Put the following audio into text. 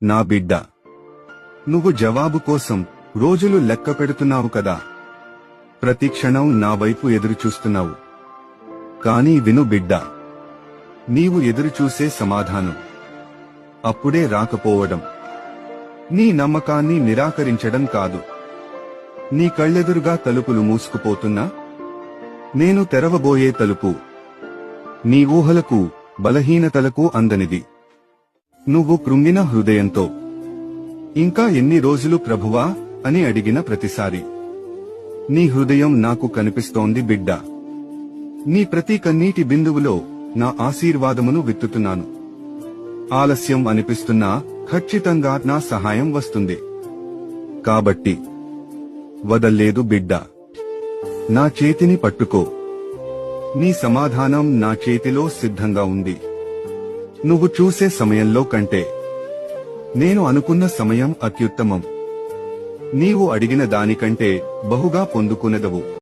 నా బిడ్డ, నువ్వు జవాబు కోసం రోజులు లెక్క పెడుతున్నావు కదా. ప్రతి క్షణం నా వైపు ఎదురుచూస్తున్నావు. కానీ విను బిడ్డా, నీవు ఎదురుచూసే సమాధానం అప్పుడే రాకపోవడం నీ నమ్మకాన్ని నిరాకరించడం కాదు. నీ కళ్ళెదురుగా తలుపులు మూసుకుపోతున్నా నేను తెరవబోయే తలుపు నీ ఊహలకు, బలహీనతలకు అందనిది. నువ్వు కృంగిన హృదయంతో ఇంకా ఎన్ని రోజులు ప్రభువా అని అడిగిన ప్రతిసారి నీ హృదయం నాకు కనిపిస్తోంది బిడ్డా. నీ ప్రతి కన్నీటి బిందువులో నా ఆశీర్వాదమును విత్తుతున్నాను. ఆలస్యం అనిపిస్తున్నా ఖచ్చితంగా నా సహాయం వస్తుంది. కాబట్టి వదల్లేదు బిడ్డా, నా చేతిని పట్టుకో. నీ సమాధానం నా చేతిలో సిద్ధంగా ఉంది. నువ్వు చూసే సమయంలో కంటే నేను అనుకున్న సమయం అత్యుత్తమం. నీవు అడిగిన దానికంటే బహుగా పొందుకునదవు.